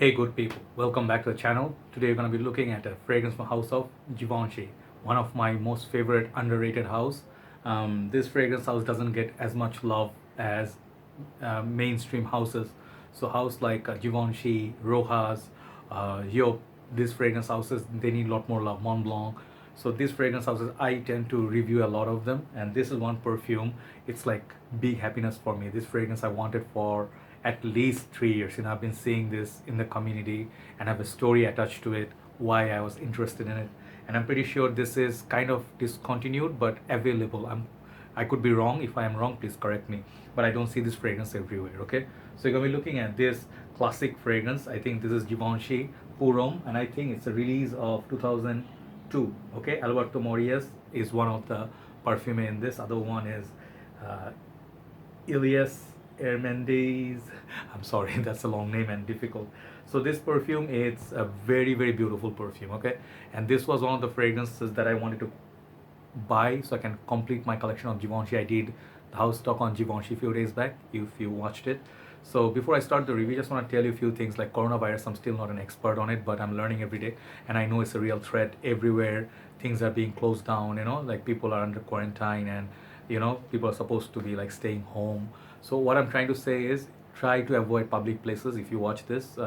Hey good people, welcome back to the channel. Today we're going to be looking at a fragrance from house of Givenchy, one of my most favorite underrated house. This fragrance house doesn't get as much love as mainstream houses. So house like Givenchy, Rojas, Yop, these fragrance houses, they need a lot more love. Mont Blanc. So these fragrance houses, I tend to review a lot of them, and this is one perfume. It's like big happiness for me. This fragrance I wanted for at least 3 years. I've been seeing this in the community and have a story attached to it, why I was interested in it. And I'm pretty sure this is kind of discontinued but available. I could be wrong. If I am wrong, please correct me. But I don't see this fragrance everywhere. Okay, so you're gonna be looking at this classic fragrance. I think this is Givenchy Homme, and I think it's a release of 2002. Okay, Alberto Morillas is one of the perfume in this. Other one is Elias Hermendez. I'm sorry, that's a long name and difficult. So this perfume, it's a very beautiful perfume. Okay, and this was one of the fragrances that I wanted to buy so I can complete my collection of Givenchy. I did the house stock on Givenchy a few days back, if you watched it. So before I start the review, just want to tell you a few things. Like coronavirus, I'm still not an expert on it, but I'm learning every day, and I know it's a real threat everywhere. Things are being closed down, like people are under quarantine, and people are supposed to be like staying home. So what I'm trying to say is try to avoid public places if you watch this.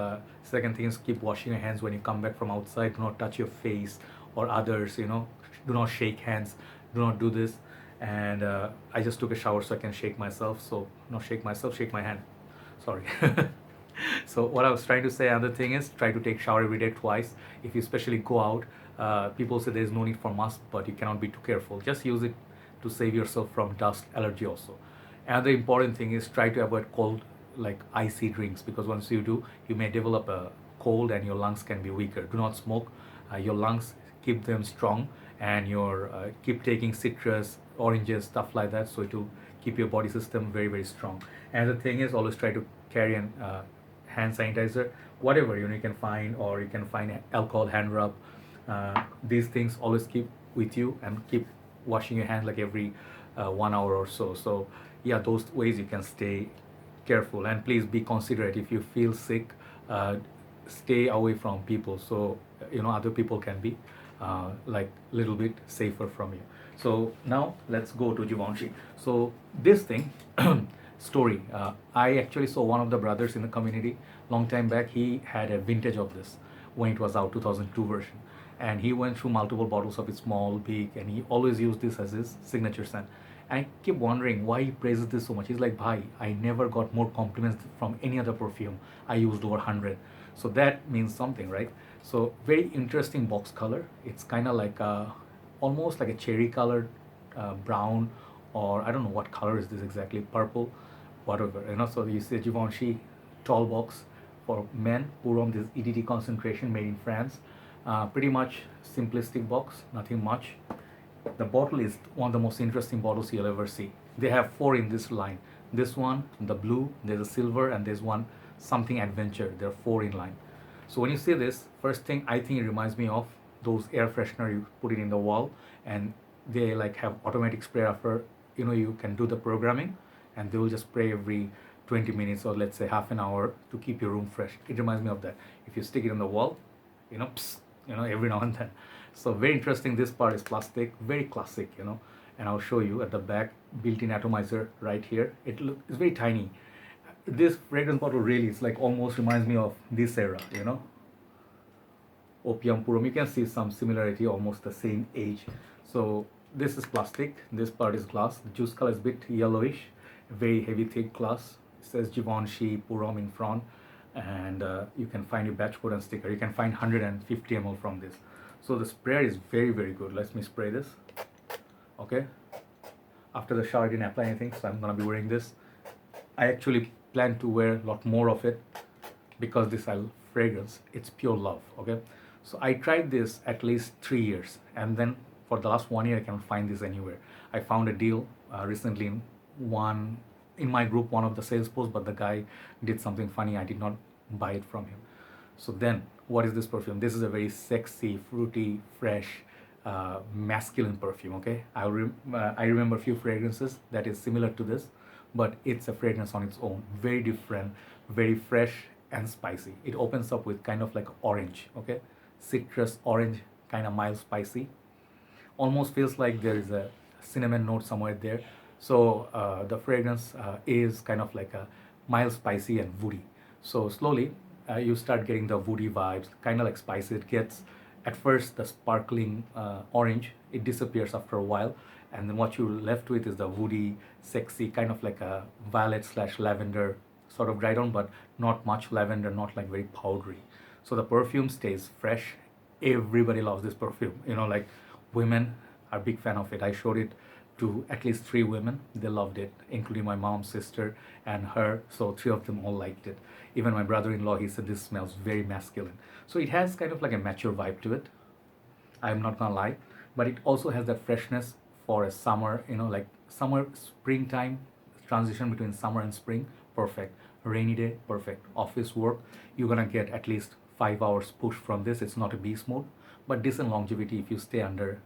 Second thing is keep washing your hands when you come back from outside. Do not touch your face or others. Do not shake hands. Do not do this. And I just took a shower so I can shake myself. So not shake myself, shake my hand. Sorry. So what I was trying to say, another thing is try to take shower every day twice. If you especially go out, people say there's no need for mask, but you cannot be too careful. Just use it to save yourself from dust allergy also. Another important thing is try to avoid cold, like icy drinks, because once you do, you may develop a cold and your lungs can be weaker. Do not smoke. Your lungs, keep them strong, and your keep taking citrus, oranges, stuff like that, so to keep your body system very strong. And the thing is, always try to carry an hand sanitizer, whatever you can find, or you can find alcohol hand rub. These things always keep with you, and keep washing your hands like every 1 hour or so. So yeah, those ways you can stay careful, and please be considerate. If you feel sick, stay away from people, so other people can be like little bit safer from you. So now let's go to Givenchy. So this thing story, I actually saw one of the brothers in the community long time back. He had a vintage of this when it was out, 2002 version, and he went through multiple bottles of it, small, big, and he always used this as his signature scent. I keep wondering why he praises this so much. He's like, bhai, I never got more compliments from any other perfume. I used over 100. So that means something, right? So very interesting box color. It's kind of like almost like a cherry colored brown, or I don't know what color is this exactly, purple, whatever. So you see Givenchy tall box for men, Pourom, this EDT concentration, made in France. Pretty much simplistic box, nothing much. The bottle is one of the most interesting bottles you'll ever see. They have 4 in this line. This one, the blue, there's a silver, and there's one something adventure. There are 4 in line. So when you see this, first thing, I think it reminds me of those air freshener you put it in the wall, and they like have automatic spray after, you can do the programming, and they will just spray every 20 minutes or let's say half an hour to keep your room fresh. It reminds me of that. If you stick it on the wall, psst, every now and then. So very interesting. This part is plastic, very classic, and I'll show you at the back, built-in atomizer right here. It's very tiny. This fragrance bottle really is like almost reminds me of this era, Opium Pourom. You can see some similarity, almost the same age. So this is plastic, this part is glass. The juice color is a bit yellowish, very heavy thick glass. It says Givenchy Pourom in front, and you can find your batch code and sticker. You can find 150 ml from this. So the sprayer is very good. Let me spray this. Okay, after the shower I didn't apply anything, so I'm gonna be wearing this. I actually plan to wear a lot more of it, because this fragrance, it's pure love. Okay, so I tried this at least 3 years, and then for the last 1 year I cannot find this anywhere. I found a deal recently in my group, one of the sales posts, but the guy did something funny. I did not buy it from him. So then, what is this perfume? This is a very sexy, fruity, fresh, masculine perfume. Okay, I remember a few fragrances that is similar to this, but it's a fragrance on its own. Very different, very fresh, and spicy. It opens up with kind of like orange, okay, citrus orange, kind of mild spicy. Almost feels like there is a cinnamon note somewhere there. So the fragrance is kind of like a mild spicy and woody. So slowly you start getting the woody vibes, kind of like spicy. It gets at first the sparkling orange, it disappears after a while, and then what you're left with is the woody, sexy, kind of like a violet slash lavender sort of dry down, but not much lavender, not like very powdery. So the perfume stays fresh. Everybody loves this perfume. You know, like women are big fan of it. I showed it to at least 3 women. They loved it, including my mom's sister and her. So 3 of them all liked it. Even my brother-in-law, he said this smells very masculine. So it has kind of like a mature vibe to it. I'm not gonna lie, but it also has that freshness for a summer, you know, like summer, springtime, transition between summer and spring, perfect. Rainy day, perfect. Office work, you're gonna get at least 5 hours push from this. It's not a beast mode, but decent longevity if you stay under,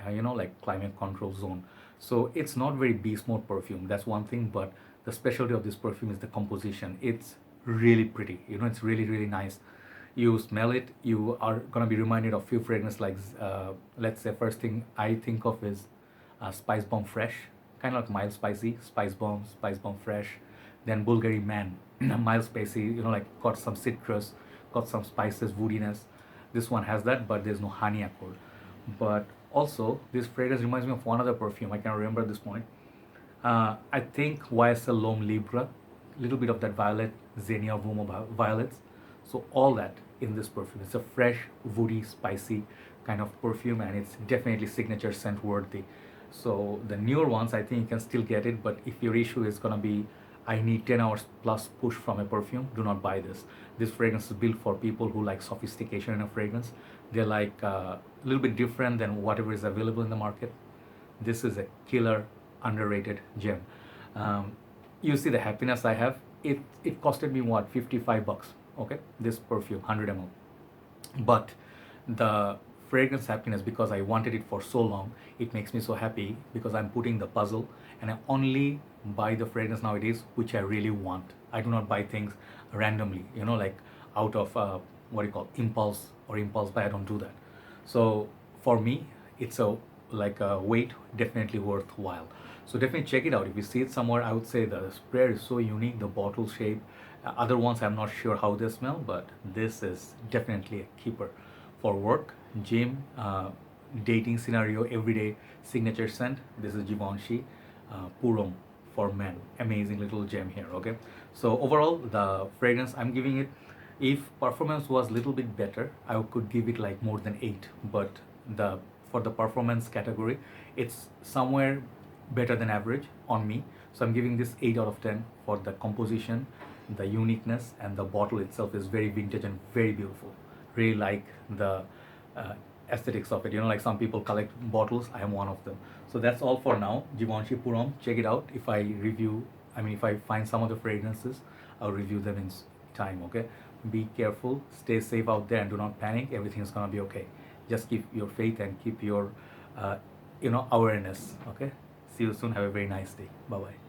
you know, like climate control zone. So it's not very beast mode perfume. That's one thing, but the specialty of this perfume is the composition. It's really pretty. You know, it's really really nice. You smell it, you are gonna be reminded of few fragrances like let's say first thing I think of is Spicebomb Fresh, kind of like mild spicy, Spicebomb Fresh, then Bvlgari Man, mild spicy, you know, like got some citrus, got some spices, woodiness. This one has that, but there's no honey accord. But also, this fragrance reminds me of one other perfume. I can't remember at this point. I think YSL L'Homme Libre, little bit of that violet, Xenia Vumo violets. So all that in this perfume. It's a fresh, woody, spicy kind of perfume, and it's definitely signature scent worthy. So the newer ones, I think you can still get it, but if your issue is gonna be, I need 10 hours plus push from a perfume, do not buy this. This fragrance is built for people who like sophistication in a fragrance. They're like a little bit different than whatever is available in the market. This is a killer, underrated gem. You see the happiness I have. It costed me what, $55, okay, this perfume, 100 ml. But the fragrance happiness, because I wanted it for so long, it makes me so happy because I'm putting the puzzle, and I only buy the fragrance nowadays which I really want. I do not buy things randomly, you know, like out of what do you call, impulse buy. I don't do that. So for me, it's a like a wait, definitely worthwhile. So definitely check it out. If you see it somewhere, I would say the sprayer is so unique, the bottle shape. Other ones I'm not sure how they smell, but this is definitely a keeper for work, gym, dating scenario, everyday signature scent. This is Givenchy Purom for men. Amazing little gem here. Okay, so overall the fragrance I'm giving it, if performance was little bit better, I could give it like more than 8. But the for the performance category, it's somewhere better than average on me. So I'm giving this 8 out of 10 for the composition, the uniqueness, and the bottle itself is very vintage and very beautiful. Really like the aesthetics of it. You know, like some people collect bottles. I am one of them. So that's all for now. Givenchy Purom. Check it out. If I review, I mean, if I find some of the fragrances, I'll review them in time. Okay. Be careful. Stay safe out there and do not panic. Everything is gonna be okay. Just keep your faith and keep your, awareness. Okay. See you soon. Have a very nice day. Bye bye.